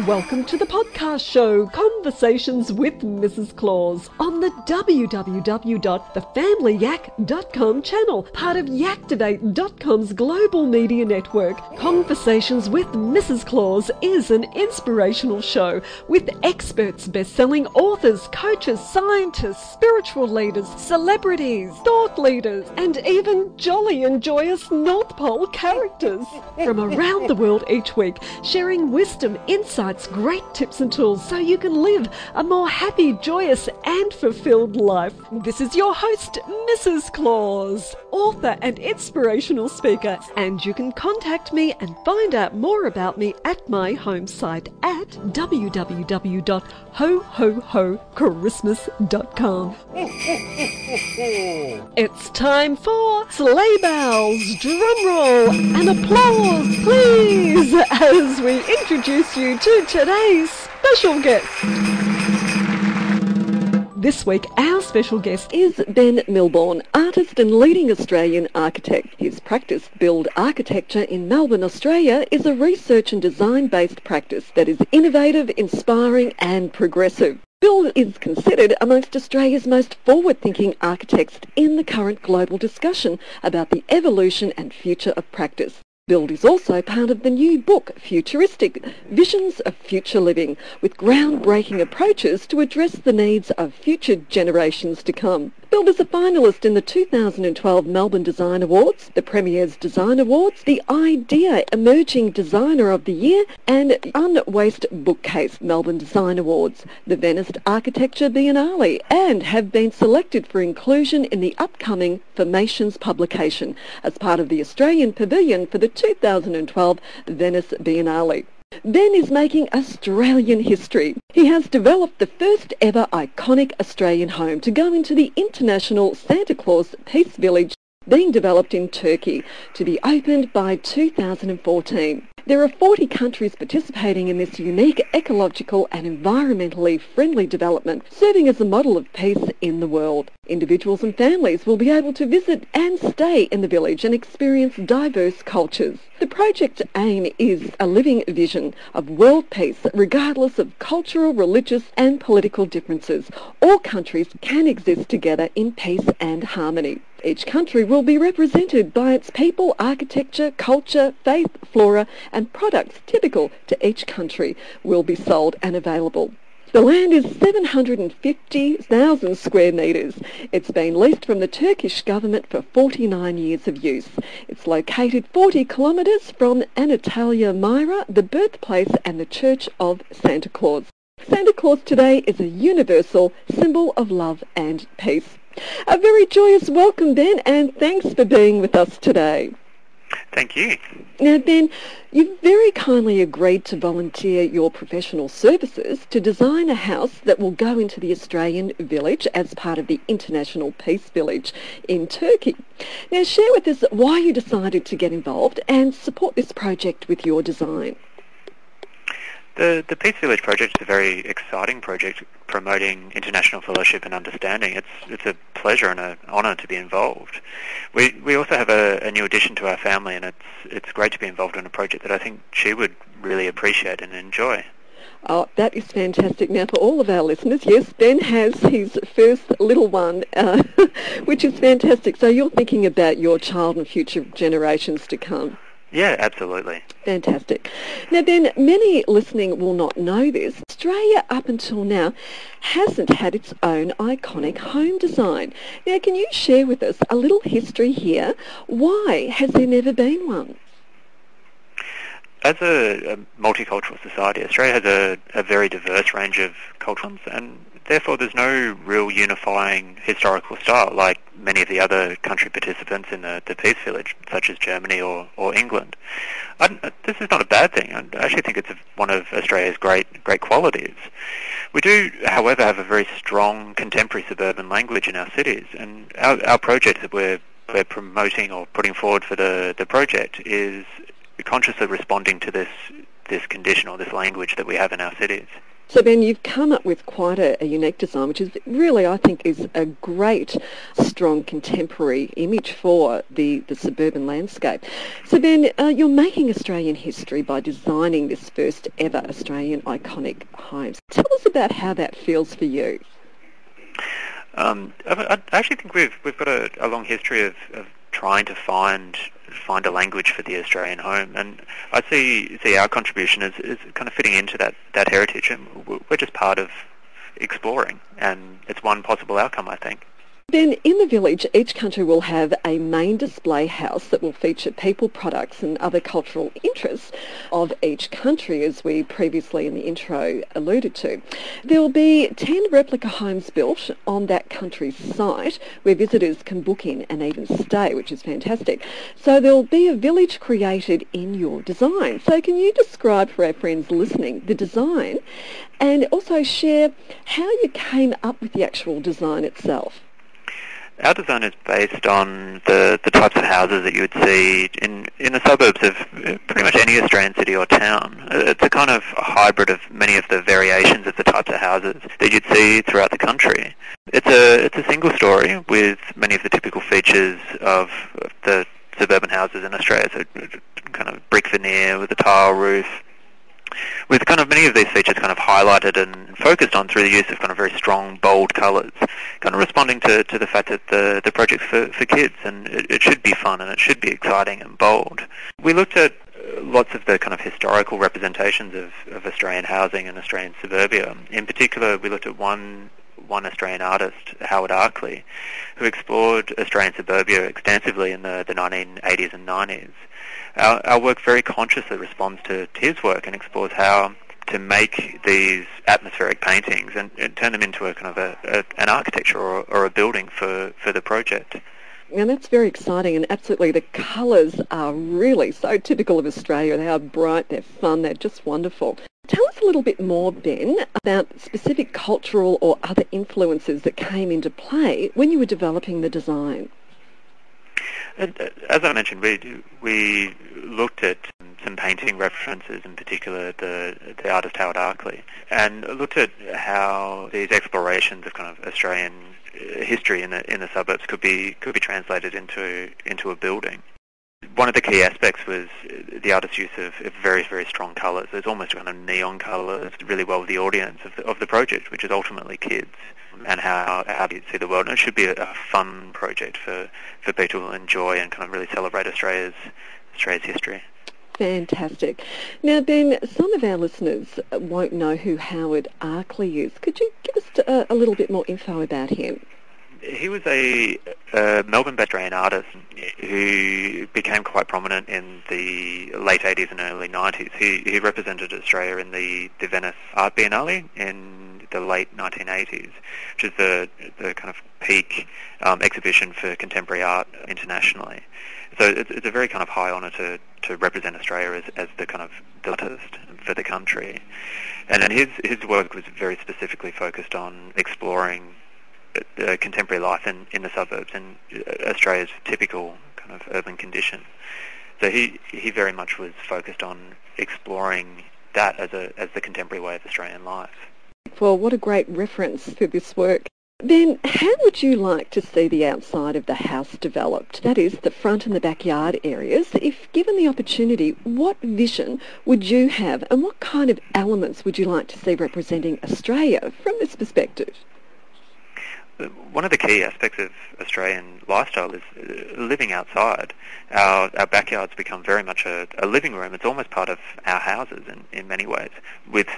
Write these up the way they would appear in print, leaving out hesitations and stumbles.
Welcome to the podcast show, Conversations with Mrs. Claus, on the www.thefamilyyak.com channel, part of Yaktivate.com's global media network. Conversations with Mrs. Claus is an inspirational show with experts, best-selling authors, coaches, scientists, spiritual leaders, celebrities, thought leaders, and even jolly and joyous North Pole characters from around the world each week, sharing wisdom, insights, great tips and tools so you can live a more happy, joyous and fulfilled life. This is your host, Mrs. Claus, author and inspirational speaker, and you can contact me and find out more about me at my home site at www.hohohochristmas.com. It's time for sleigh bells, drum roll and applause, please, as we introduce you to today's special guest. This week, our special guest is Ben Milbourne, artist and leading Australian architect. His practice, Build Architecture in Melbourne, Australia, is a research and design-based practice that is innovative, inspiring and progressive. Build is considered amongst Australia's most forward-thinking architects in the current global discussion about the evolution and future of practice. Build is also part of the new book, Futuristic, Visions of Future Living, with groundbreaking approaches to address the needs of future generations to come. Build is a finalist in the 2012 Melbourne Design Awards, the Premier's Design Awards, the IDEA Emerging Designer of the Year, and Unwaste Bookcase Melbourne Design Awards, the Venice Architecture Biennale, and have been selected for inclusion in the upcoming Formations publication as part of the Australian Pavilion for the 2012 Venice Biennale. Ben is making Australian history. He has developed the first ever iconic Australian home to go into the international Santa Claus Peace Village being developed in Turkey, to be opened by 2014. There are 40 countries participating in this unique ecological and environmentally friendly development, serving as a model of peace in the world. Individuals and families will be able to visit and stay in the village and experience diverse cultures. The project's aim is a living vision of world peace, regardless of cultural, religious and political differences. All countries can exist together in peace and harmony. Each country will be represented by its people, architecture, culture, faith, flora and products typical to each country will be sold and available. The land is 750,000 square metres. It's been leased from the Turkish Government for 49 years of use. It's located 40 kilometres from Antalya, Myra, the birthplace and the Church of Santa Claus. Santa Claus today is a universal symbol of love and peace. A very joyous welcome, Ben, and thanks for being with us today. Thank you. Now, Ben, you've very kindly agreed to volunteer your professional services to design a house that will go into the Australian village as part of the International Peace Village in Turkey. Now, share with us why you decided to get involved and support this project with your design. The Peace Village project is a very exciting project promoting international fellowship and understanding. It's a pleasure and an honour to be involved. We also have a new addition to our family, and it's great to be involved in a project that I think she would really appreciate and enjoy. Oh, that is fantastic. Now, for all of our listeners, yes, Ben has his first little one, which is fantastic. So you're thinking about your child and future generations to come. Yeah, absolutely. Fantastic. Now, Ben, many listening will not know this. Australia, up until now, hasn't had its own iconic home design. Now, can you share with us a little history here? Why has there never been one? As a multicultural society, Australia has a very diverse range of cultures, and therefore there's no real unifying historical style like many of the other country participants in the Peace Village, such as Germany or England. This is not a bad thing. I actually think it's one of Australia's great qualities. We do, however, have a very strong contemporary suburban language in our cities, and our project that we're promoting or putting forward for the project is consciously responding to this condition or this language that we have in our cities. So Ben, you've come up with quite a unique design, which is really, I think, is a great, strong contemporary image for the suburban landscape. So Ben, you're making Australian history by designing this first ever Australian iconic home. Tell us about how that feels for you. I actually think we've got a long history of trying to find a language for the Australian home, and I see our contribution as kind of fitting into that heritage, and we're just part of exploring, and it's one possible outcome, I think. Then in the village, each country will have a main display house that will feature people, products and other cultural interests of each country, as we previously in the intro alluded to. There will be 10 replica homes built on that country's site where visitors can book in and even stay, which is fantastic. So there will be a village created in your design. So can you describe for our friends listening the design and also share how you came up with the actual design itself? Our design is based on the types of houses that you would see in the suburbs of pretty much any Australian city or town. It's a kind of hybrid of many of the variations of the types of houses that you'd see throughout the country. It's a single story with many of the typical features of the suburban houses in Australia, so kind of brick veneer with a tile roof, with kind of many of these features kind of highlighted and focused on through the use of kind of very strong, bold colours, kind of responding to the fact that the project's for kids, and it should be fun and it should be exciting and bold. We looked at lots of the kind of historical representations of Australian housing and Australian suburbia. In particular, we looked at one Australian artist, Howard Arkley, who explored Australian suburbia extensively in the 1980s and 90s. Our work very consciously responds to his work and explores how to make these atmospheric paintings and turn them into a kind of an architecture or a building for the project. And that's very exciting, and absolutely the colours are really so typical of Australia. They are bright, they're fun, they're just wonderful. Tell us a little bit more, Ben, about specific cultural or other influences that came into play when you were developing the design. As I mentioned, we looked at some painting references, in particular the artist Howard Arkley, and looked at how these explorations of kind of Australian history in the suburbs could be translated into a building. One of the key aspects was the artist's use of very, very strong colours. There's almost kind of neon colours, really well with the audience of the project, which is ultimately kids, and how you see the world. And it should be a fun project for people to enjoy and kind of really celebrate Australia's history. Fantastic. Now, Ben, some of our listeners won't know who Howard Arkley is. Could you give us a little bit more info about him? He was a Melbourne-based Australian artist who became quite prominent in the late 80s and early 90s. He represented Australia in the Venice Art Biennale in the late 1980s, which is the kind of peak exhibition for contemporary art internationally. So it's a very kind of high honour to represent Australia as the kind of the artist for the country. And then his work was very specifically focused on exploring contemporary life in the suburbs and Australia's typical kind of urban conditions. So he very much was focused on exploring that as the contemporary way of Australian life. Well, what a great reference for this work. Then how would you like to see the outside of the house developed? That is, the front and the backyard areas. If given the opportunity, what vision would you have and what kind of elements would you like to see representing Australia from this perspective? One of the key aspects of Australian lifestyle is living outside. Our backyards become very much a living room. It's almost part of our houses in many ways. With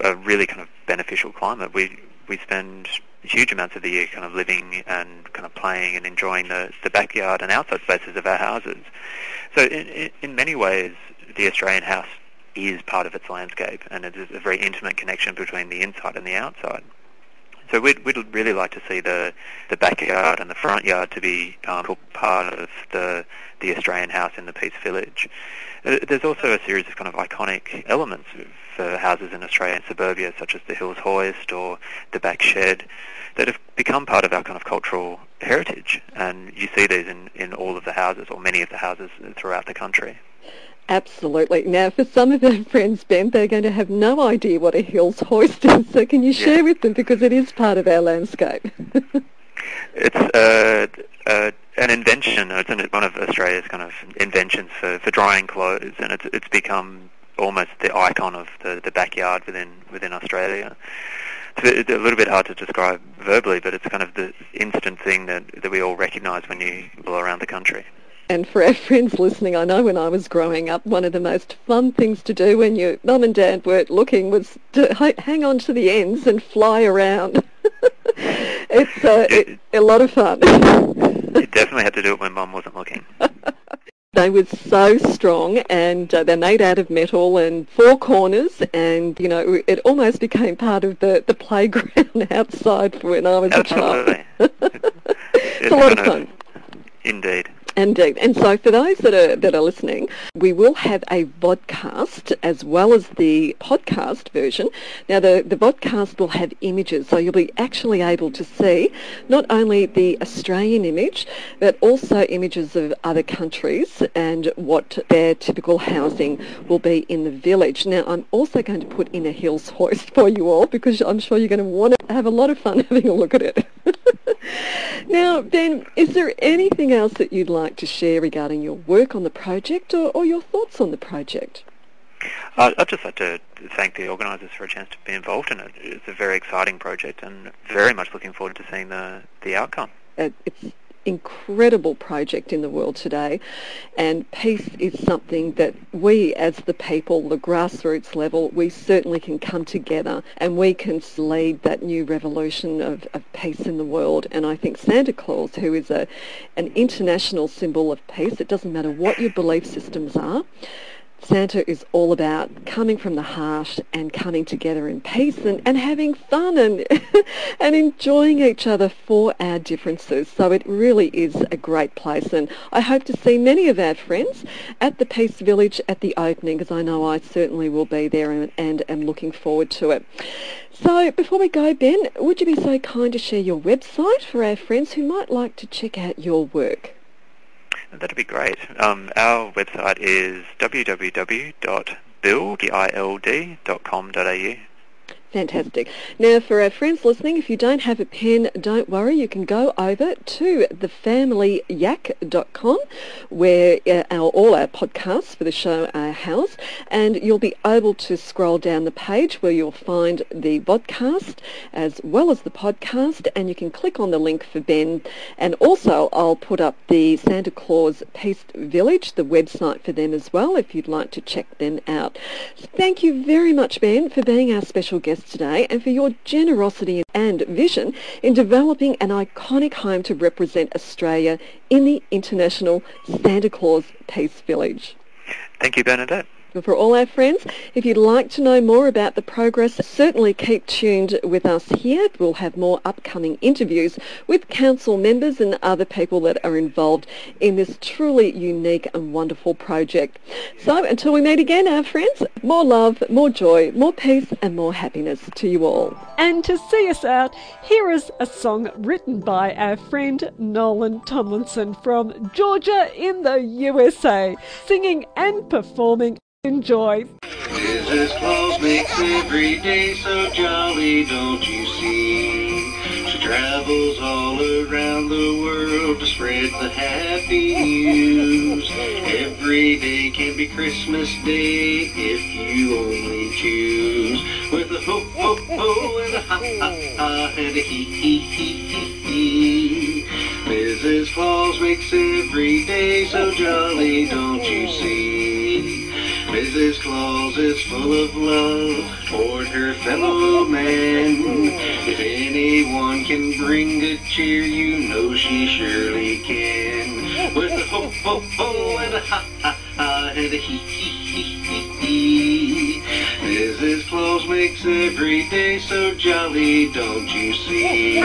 a really kind of beneficial climate, we spend huge amounts of the year kind of living and kind of playing and enjoying the backyard and outside spaces of our houses. So in many ways, the Australian house is part of its landscape, and it is a very intimate connection between the inside and the outside. So we'd really like to see the backyard and the front yard to be part of the Australian house in the Peace Village. There's also a series of kind of iconic elements for houses in Australian suburbia, such as the Hills Hoist or the Back Shed, that have become part of our kind of cultural heritage. And you see these in all of the houses, or many of the houses throughout the country. Absolutely. Now, for some of our friends, Ben, they're going to have no idea what a hills hoist is, so can you share with them, because it is part of our landscape? It's an invention. It's one of Australia's kind of inventions for drying clothes, and it's become almost the icon of the backyard within Australia. It's a little bit hard to describe verbally, but it's kind of the instant thing that we all recognise when you go around the country. And for our friends listening, I know when I was growing up, one of the most fun things to do when your mum and dad weren't looking was to hang on to the ends and fly around. It's a lot of fun. You definitely had to do it when Mum wasn't looking. They were so strong, and they're made out of metal and four corners, and, you know, it almost became part of the playground outside for when I was a child. It's a lot of fun. Indeed. Indeed. And so for those that are listening, we will have a vodcast as well as the podcast version. Now, the vodcast will have images, so you'll be actually able to see not only the Australian image, but also images of other countries and what their typical housing will be in the village. Now, I'm also going to put in a hills hoist for you all, because I'm sure you're going to want to have a lot of fun having a look at it. Now, Ben, is there anything else that you'd like to share regarding your work on the project or your thoughts on the project? I'd just like to thank the organisers for a chance to be involved in it. It's a very exciting project, and very much looking forward to seeing the outcome. It's incredible project in the world today, and peace is something that we as the people, the grassroots level, we certainly can come together and we can lead that new revolution of peace in the world. And I think Santa Claus, who is an international symbol of peace, it doesn't matter what your belief systems are, Santa is all about coming from the heart and coming together in peace and having fun and and enjoying each other for our differences. So it really is a great place, and I hope to see many of our friends at the Peace Village at the opening, because I know I certainly will be there and am looking forward to it. So before we go, Ben, would you be so kind to share your website for our friends who might like to check out your work? That'd be great. Our website is www.bild.com.au. Fantastic. Now, for our friends listening, if you don't have a pen, don't worry. You can go over to thefamilyyak.com, where all our podcasts for the show are housed, and you'll be able to scroll down the page where you'll find the vodcast as well as the podcast, and you can click on the link for Ben. And also, I'll put up the Santa Claus Peace Village, the website for them as well, if you'd like to check them out. So thank you very much, Ben, for being our special guest today, and for your generosity and vision in developing an iconic home to represent Australia in the International Santa Claus Peace Village. Thank you, Bernadette. For all our friends, if you'd like to know more about the progress, certainly keep tuned with us here. We'll have more upcoming interviews with council members and other people that are involved in this truly unique and wonderful project. So until we meet again, our friends, more love, more joy, more peace and more happiness to you all. And to see us out, here is a song written by our friend Nolan Tomlinson from Georgia in the USA, singing and performing. Enjoy. Mrs. Claus makes every day so jolly, don't you see? She travels all around the world to spread the happy news. Every day can be Christmas Day if you only choose. With a ho, ho, ho, and a ha, ha, ha, and a he, he, he, he, he. Mrs. Claus makes every day so jolly, don't you see? Mrs. Claus is full of love toward her fellow man. If anyone can bring good cheer, you know she surely can. With a ho, ho, ho, and a ha, ha, ha, and a he, he, he, he, he. Mrs. Claus makes every day so jolly, don't you see?